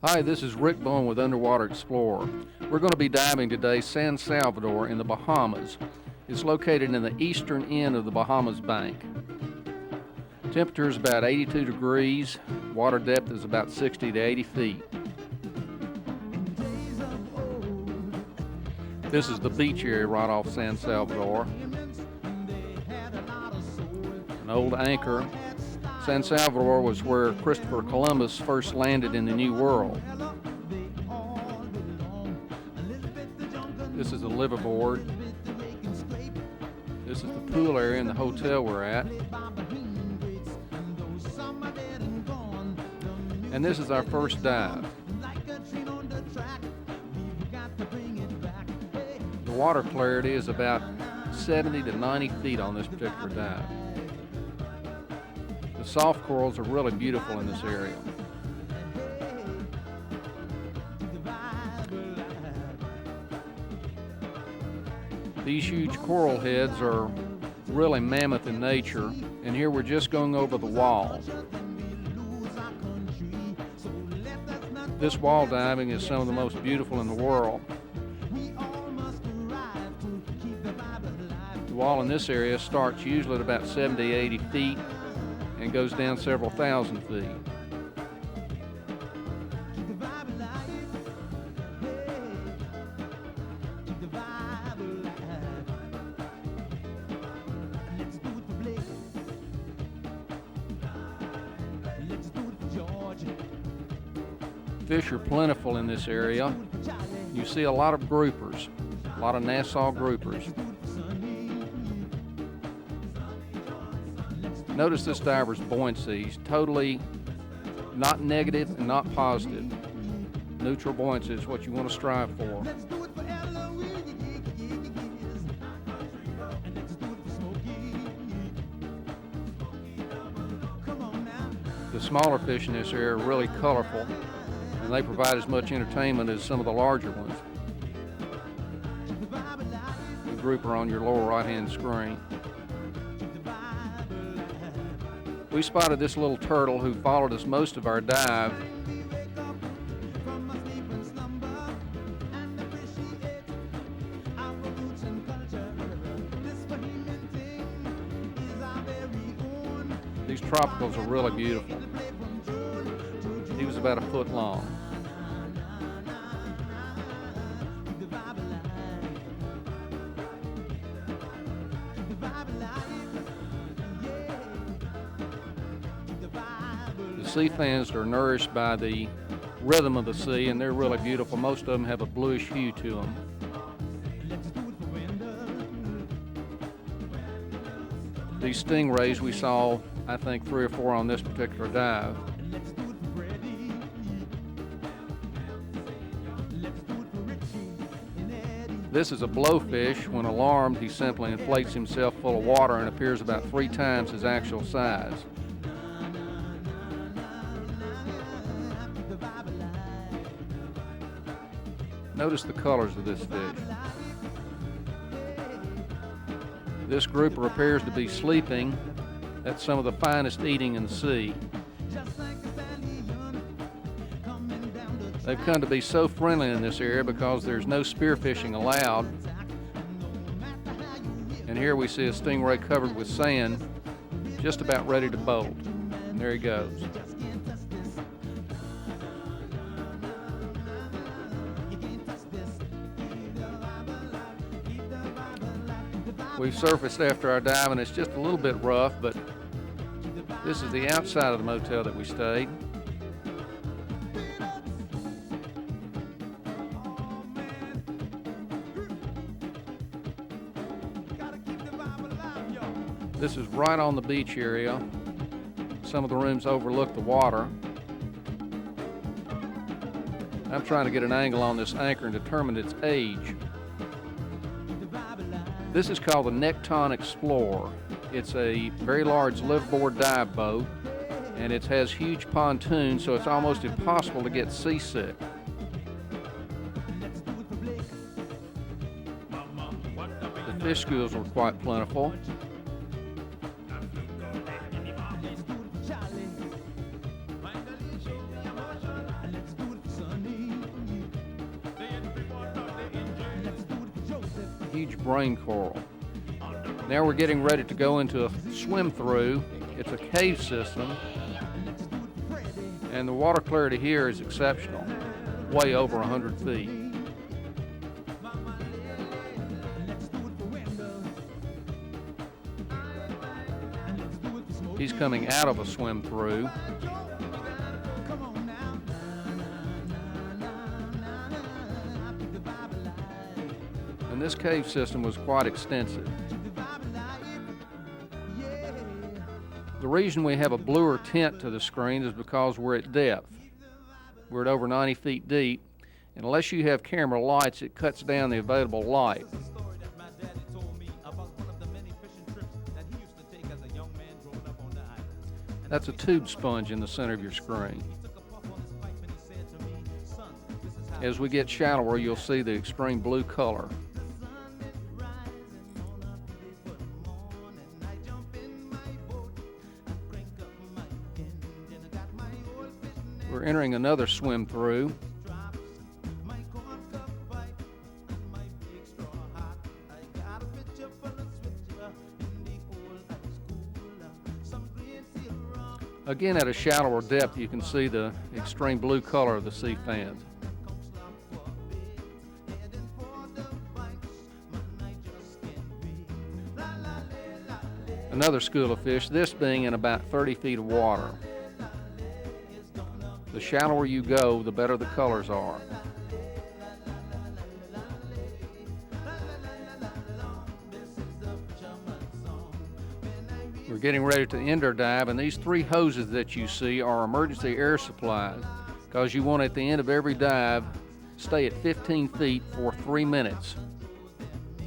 Hi, this is Rick Bone with Underwater Explorer. We're going to be diving today San Salvador in the Bahamas. It's located in the eastern end of the Bahamas Bank. Temperature is about 82 degrees. Water depth is about 60 to 80 feet. This is the beach area right off San Salvador. An old anchor. San Salvador was where Christopher Columbus first landed in the New World. This is the liveaboard. This is the pool area in the hotel we're at. And this is our first dive. The water clarity is about 70 to 90 feet on this particular dive. The soft corals are really beautiful in this area. These huge coral heads are really mammoth in nature, and here we're just going over the wall. This wall diving is some of the most beautiful in the world. The wall in this area starts usually at about 70, 80 feet and goes down several thousand feet. Fish are plentiful in this area. You see a lot of groupers, a lot of Nassau groupers. Notice this diver's buoyancy. He's totally not negative and not positive. Neutral buoyancy is what you want to strive for. The smaller fish in this area are really colorful, and they provide as much entertainment as some of the larger ones. The grouper on your lower right-hand screen. We spotted this little turtle who followed us most of our dive. These tropicals are really beautiful. He was about a foot long. The sea fans are nourished by the rhythm of the sea, and they're really beautiful. Most of them have a bluish hue to them. These stingrays, we saw, I think, 3 or 4 on this particular dive. This is a blowfish. When alarmed, he simply inflates himself full of water and appears about 3 times his actual size. Notice the colors of this fish. This grouper appears to be sleeping. That's some of the finest eating in the sea. They've come to be so friendly in this area because there's no spearfishing allowed. And here we see a stingray covered with sand, just about ready to bolt. And there he goes. We've surfaced after our dive, and it's just a little bit rough, but this is the outside of the motel that we stayed. This is right on the beach area. Some of the rooms overlook the water. I'm trying to get an angle on this anchor and determine its age. This is called the Necton Explorer. It's a very large liveaboard dive boat, and it has huge pontoons, so it's almost impossible to get seasick. The fish schools were quite plentiful. huge brain coral. Now we're getting ready to go into a swim through. It's a cave system, and the water clarity here is exceptional, way over 100 feet. He's coming out of a swim through. And this cave system was quite extensive. The reason we have a bluer tint to the screen is because we're at depth. We're at over 90 feet deep, and unless you have camera lights, it cuts down the available light. That's a tube sponge in the center of your screen. As we get shallower, you'll see the extreme blue color. We're entering another swim through. Again, at a shallower depth, you can see the extreme blue color of the sea fans. Another school of fish, this being in about 30 feet of water. The shallower you go, the better the colors are. We're getting ready to end our dive, and these 3 hoses that you see are emergency air supplies, because you want at the end of every dive stay at 15 feet for 3 minutes.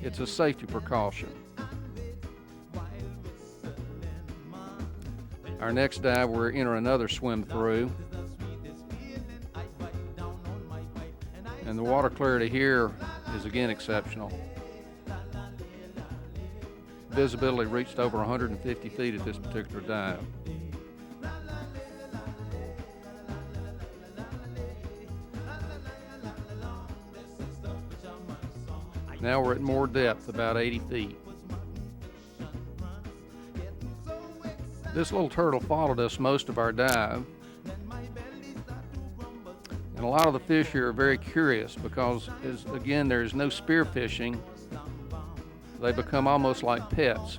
It's a safety precaution. Our next dive, we're entering another swim through. And the water clarity here is again exceptional. Visibility reached over 150 feet at this particular dive. Now we're at more depth, about 80 feet. This little turtle followed us most of our dive. And a lot of the fish here are very curious because, again, there's no spear fishing. They become almost like pets.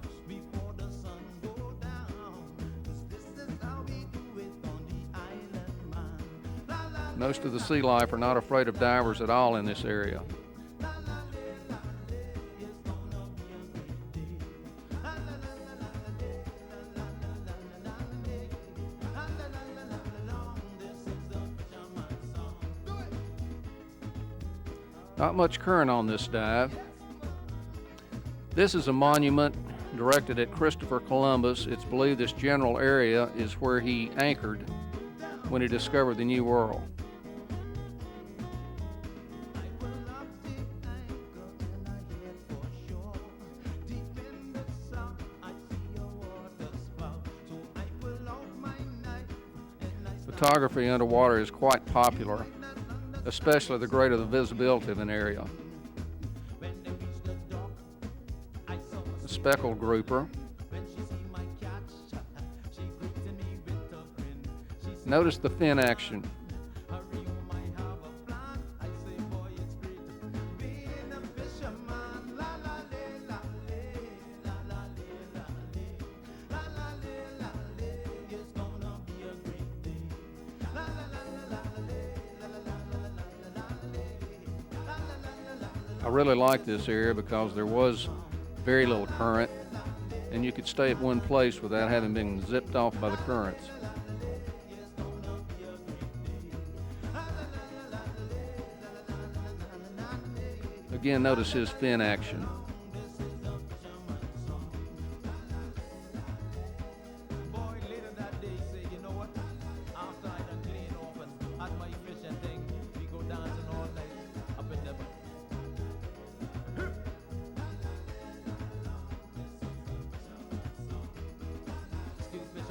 Most of the sea life are not afraid of divers at all in this area. Not much current on this dive. This is a monument directed at Christopher Columbus. It's believed this general area is where he anchored when he discovered the New World. Photography underwater is quite popular, especially the greater the visibility of an area. A speckled grouper. Notice the fin action. I really like this area because there was very little current, and you could stay at one place without having been zipped off by the currents. Again, notice his fin action.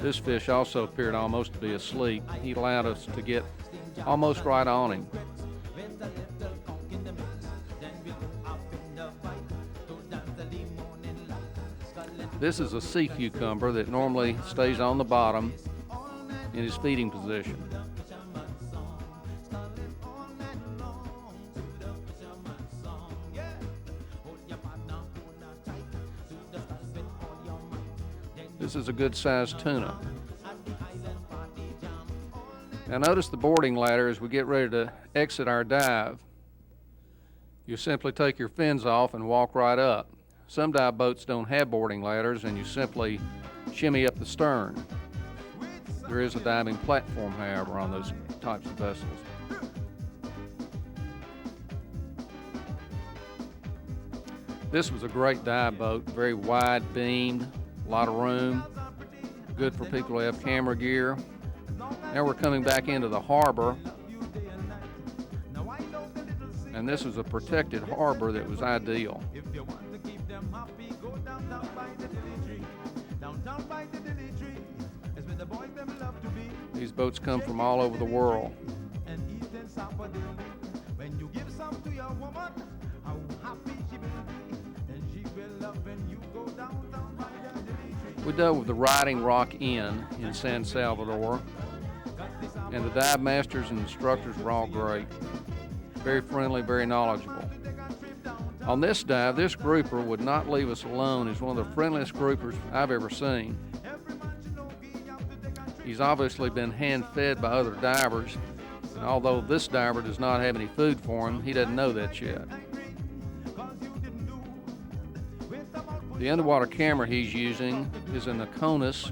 This fish also appeared almost to be asleep. He allowed us to get almost right on him. This is a sea cucumber that normally stays on the bottom in his feeding position. This is a good sized tuna. Now notice the boarding ladder as we get ready to exit our dive. You simply take your fins off and walk right up. Some dive boats don't have boarding ladders and you simply shimmy up the stern. There is a diving platform, however, on those types of vessels. This was a great dive boat, very wide beamed, a lot of room, good for people who have camera gear. Now we're coming back into the harbor, and this was a protected harbor that was ideal. These boats come from all over the world. We dove with the Riding Rock Inn in San Salvador, and the dive masters and instructors were all great. Very friendly, very knowledgeable. On this dive, this grouper would not leave us alone. He's one of the friendliest groupers I've ever seen. He's obviously been hand-fed by other divers, and although this diver does not have any food for him, he doesn't know that yet. The underwater camera he's using is an Iconis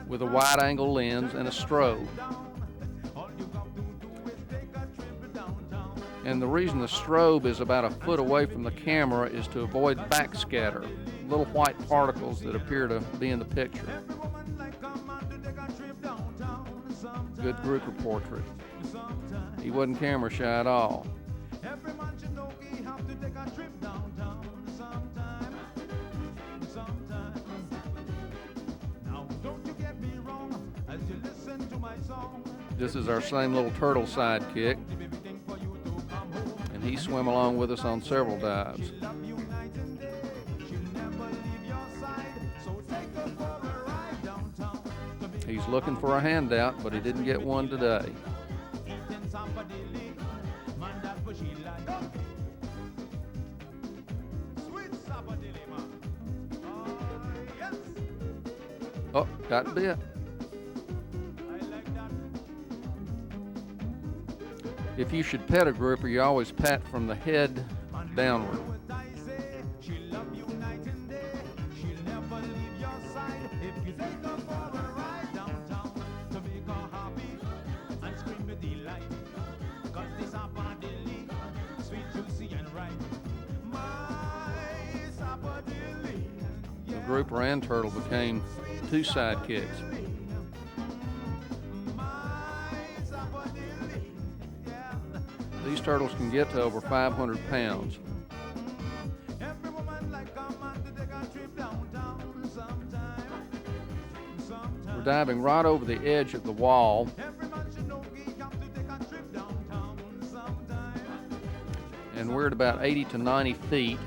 with a wide-angle lens and a strobe. And the reason the strobe is about a foot away from the camera is to avoid backscatter, little white particles that appear to be in the picture. Good grouper portrait. He wasn't camera shy at all. This is our same little turtle sidekick, and he swam along with us on several dives. He's looking for a handout, but he didn't get one today. Oh, got bit. If you should pet a grouper, you always pat from the head downward. The grouper and turtle became two sidekicks. These turtles can get to over 500 pounds. We're diving right over the edge of the wall. And we're at about 80 to 90 feet.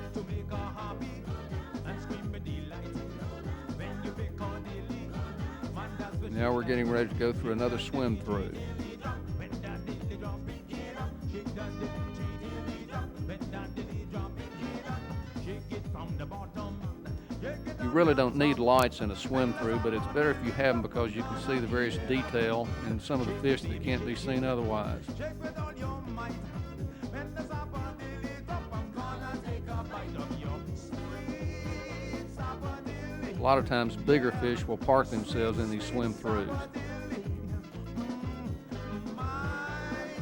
Now we're getting ready to go through another swim through. You really don't need lights in a swim through, but it's better if you have them because you can see the various detail in some of the fish that can't be seen otherwise. A lot of times bigger fish will park themselves in these swim throughs.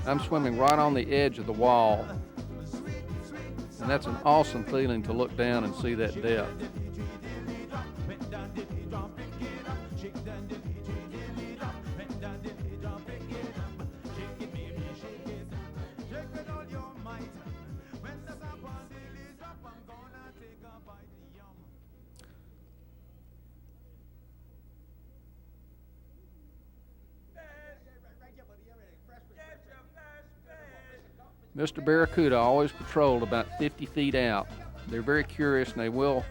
I'm swimming right on the edge of the wall, and that's an awesome feeling to look down and see that depth. Mr. Barracuda always patrolled about 50 feet out. They're very curious and they will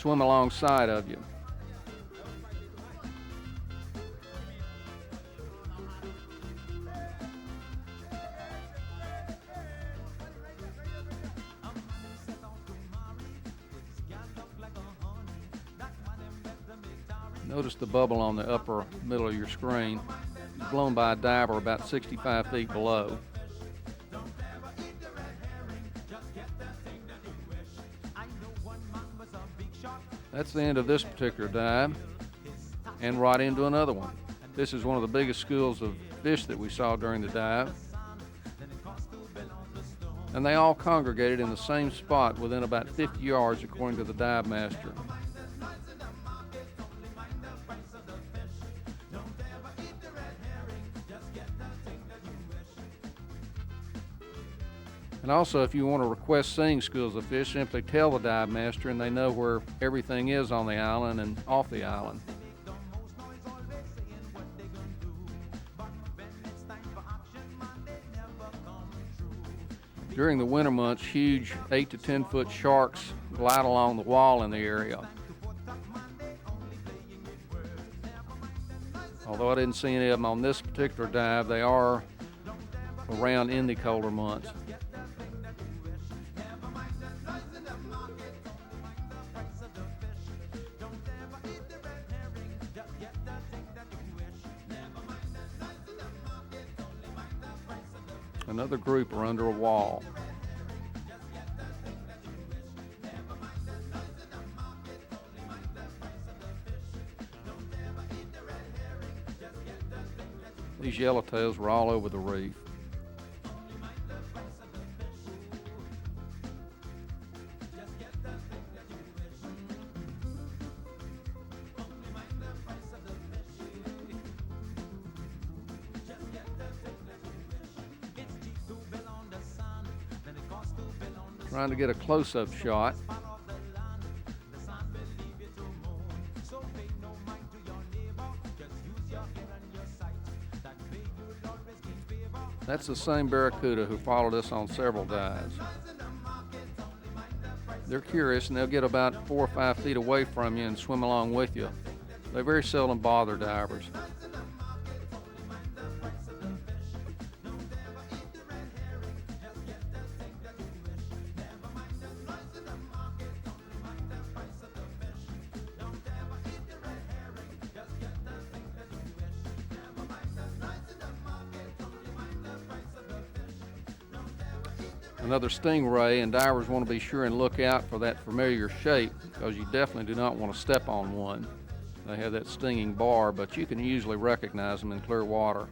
swim alongside of you. Notice the bubble on the upper middle of your screen. It's blown by a diver about 65 feet below. That's the end of this particular dive, and right into another one. This is one of the biggest schools of fish that we saw during the dive. And they all congregated in the same spot within about 50 yards according to the dive master. And also, if you want to request seeing schools of fish, simply tell the dive master and they know where everything is on the island and off the island. During the winter months, huge 8 to 10 foot sharks glide along the wall in the area. Although I didn't see any of them on this particular dive, they are around in the colder months. Another group are under a wall. These yellowtails were all over the reef. Trying to get a close-up shot. That's the same barracuda who followed us on several dives. They're curious and they'll get about 4 or 5 feet away from you and swim along with you. They very seldom bother divers. Another stingray, and divers want to be sure and look out for that familiar shape because you definitely do not want to step on one. They have that stinging bar, but you can usually recognize them in clear water.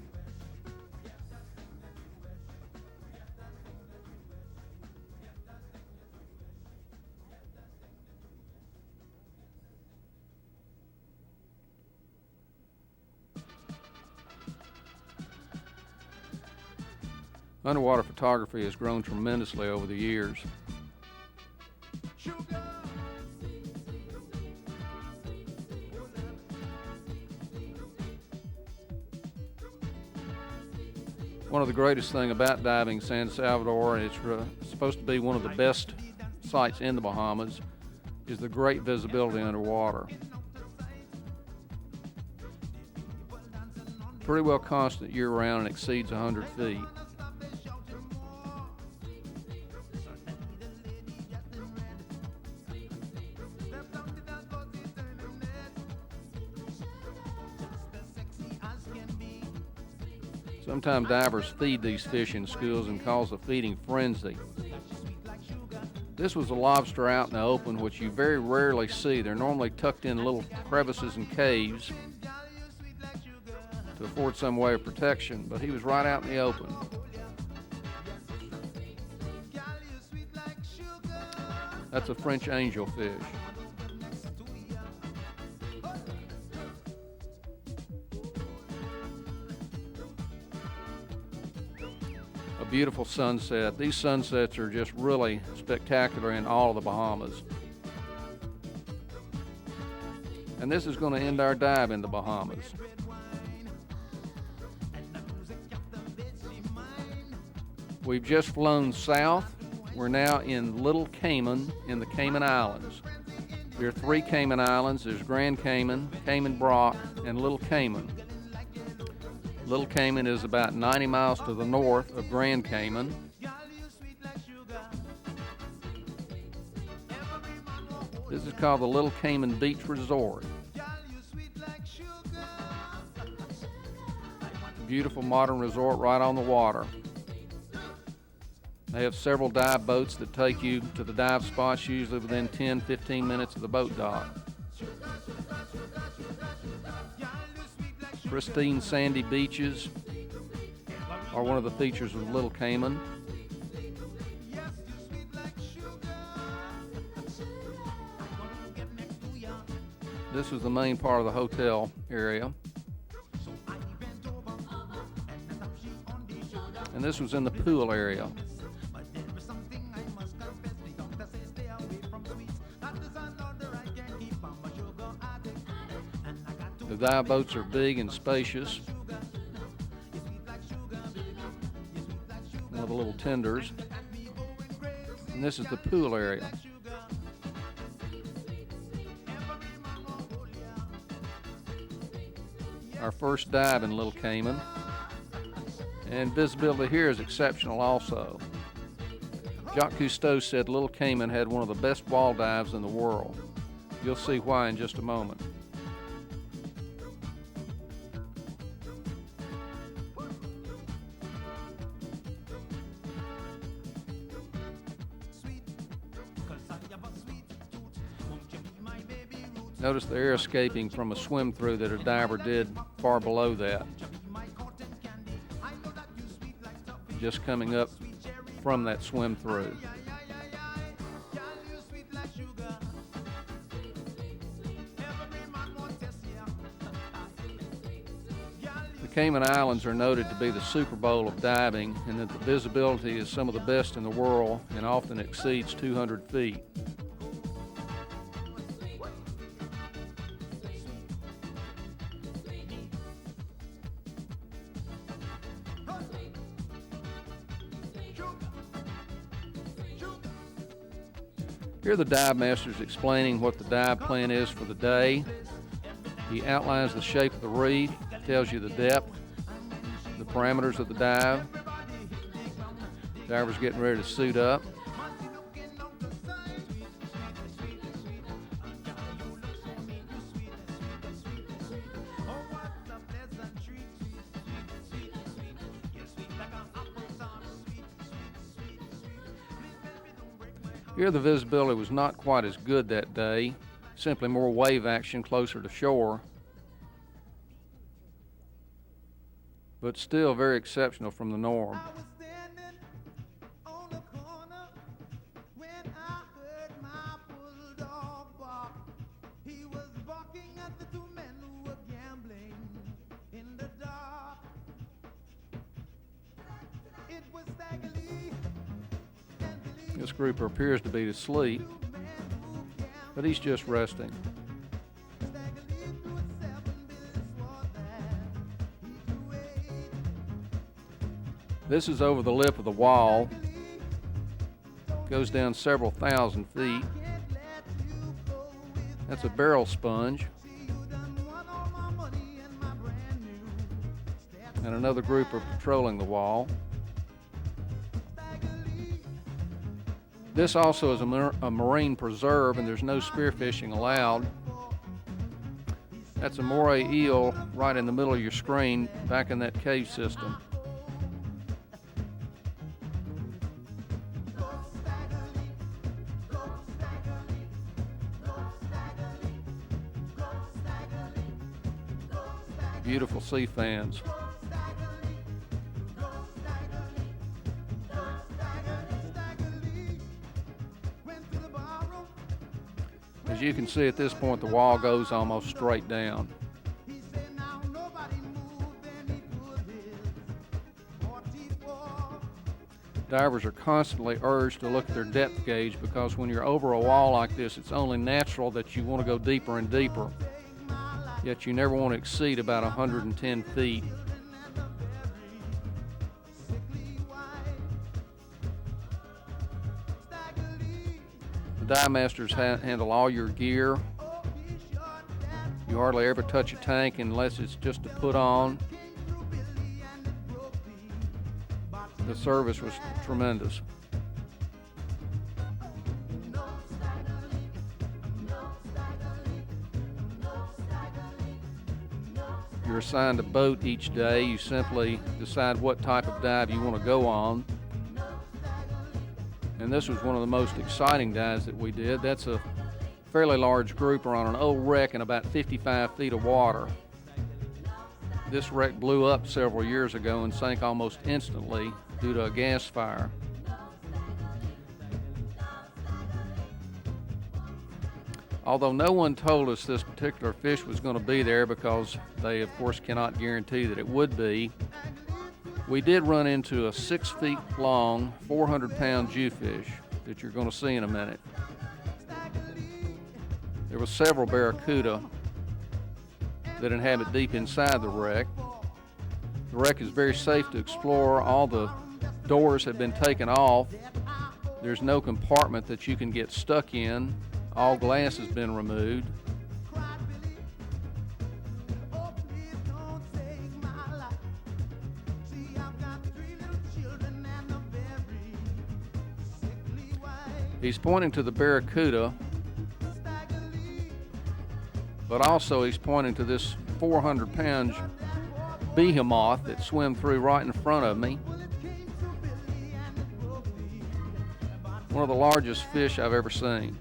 Underwater photography has grown tremendously over the years. One of the greatest things about diving San Salvador, and it's supposed to be one of the best sites in the Bahamas, is the great visibility underwater. Pretty well constant year-round and exceeds 100 feet. Sometimes divers feed these fish in schools and cause a feeding frenzy. This was a lobster out in the open, which you very rarely see. They're normally tucked in little crevices and caves to afford some way of protection, but he was right out in the open. That's a French angelfish. A beautiful sunset. These sunsets are just really spectacular in all of the Bahamas. And this is going to end our dive in the Bahamas. We've just flown south. We're now in Little Cayman in the Cayman Islands. There are 3 Cayman Islands. There's Grand Cayman, Cayman Brac, and Little Cayman. Little Cayman is about 90 miles to the north of Grand Cayman. This is called the Little Cayman Beach Resort. Beautiful modern resort right on the water. They have several dive boats that take you to the dive spots, usually within 10-15 minutes of the boat dock. Pristine sandy beaches are one of the features of Little Cayman. This is the main part of the hotel area. And this was in the pool area. The dive boats are big and spacious. One of the little tenders. And this is the pool area. Our first dive in Little Cayman. And visibility here is exceptional also. Jacques Cousteau said Little Cayman had one of the best wall dives in the world. You'll see why in just a moment. Notice the air escaping from a swim through that a diver did far below that. Just coming up from that swim through. The Cayman Islands are noted to be the Super Bowl of diving, and that the visibility is some of the best in the world and often exceeds 200 feet. Here are the dive masters explaining what the dive plan is for the day. He outlines the shape of the reef, tells you the depth, the parameters of the dive. Diver's getting ready to suit up. Here the visibility was not quite as good that day, simply more wave action closer to shore, but still very exceptional from the norm. This grouper appears to be asleep, but he's just resting. This is over the lip of the wall. Goes down several thousand feet. That's a barrel sponge. And another grouper patrolling the wall. This also is a marine preserve, and there's no spearfishing allowed. That's a moray eel right in the middle of your screen, back in that cave system. Beautiful sea fans. As you can see at this point, the wall goes almost straight down. Divers are constantly urged to look at their depth gauge, because when you're over a wall like this, it's only natural that you want to go deeper and deeper. Yet you never want to exceed about 110 feet. The dive masters handle all your gear. You hardly ever touch a tank unless it's just to put on. The service was tremendous. You're assigned a boat each day. You simply decide what type of dive you want to go on. And this was one of the most exciting dives that we did. That's a fairly large grouper on an old wreck in about 55 feet of water. This wreck blew up several years ago and sank almost instantly due to a gas fire. Although no one told us this particular fish was going to be there, because they of course cannot guarantee that it would be, we did run into a 6 feet long, 400-pound jewfish that you're going to see in a minute. There were several barracuda that inhabit deep inside the wreck. The wreck is very safe to explore. All the doors have been taken off. There's no compartment that you can get stuck in. All glass has been removed. He's pointing to the barracuda, but also he's pointing to this 400-pound behemoth that swam through right in front of me. One of the largest fish I've ever seen.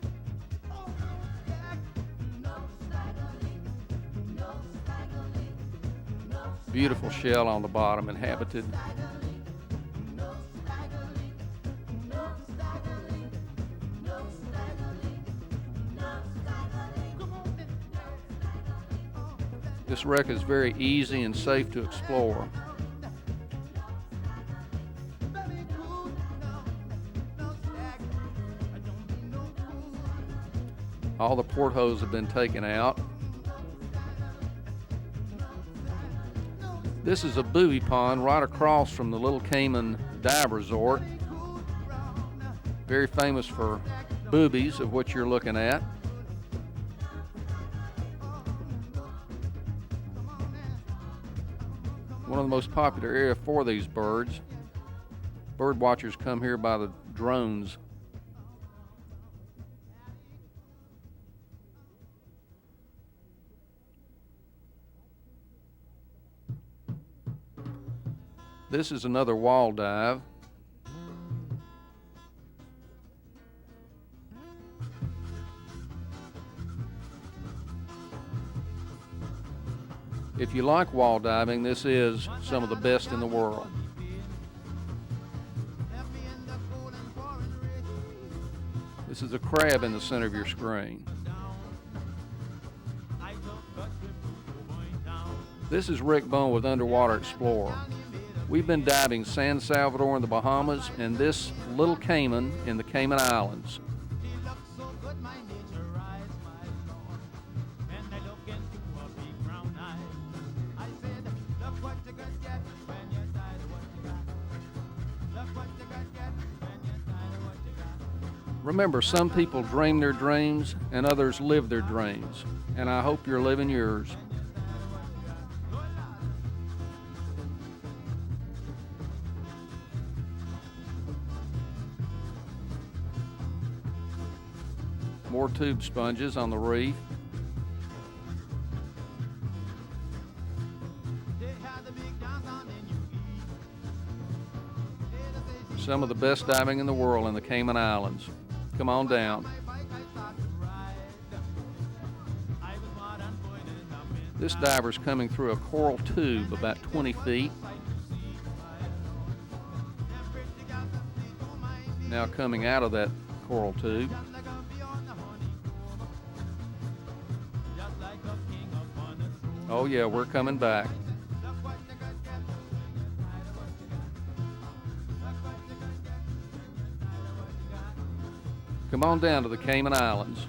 Beautiful shell on the bottom, inhabited. This wreck is very easy and safe to explore. All the portholes have been taken out. This is a booby pond right across from the little Cayman dive resort. Very famous for boobies, of what you're looking at. One of the most popular areas for these birds. Bird watchers come here by the drones. This is another wall dive. If you like wall diving, this is some of the best in the world. This is a crab in the center of your screen. This is Rick Bone with Underwater Explorer. We've been diving San Salvador in the Bahamas and this little Cayman in the Cayman Islands. Remember, some people dream their dreams and others live their dreams, and I hope you're living yours. More tube sponges on the reef. Some of the best diving in the world in the Cayman Islands. Come on down. This diver's coming through a coral tube about 20 feet. Now coming out of that coral tube. Oh yeah, we're coming back. Come on down to the Cayman Islands.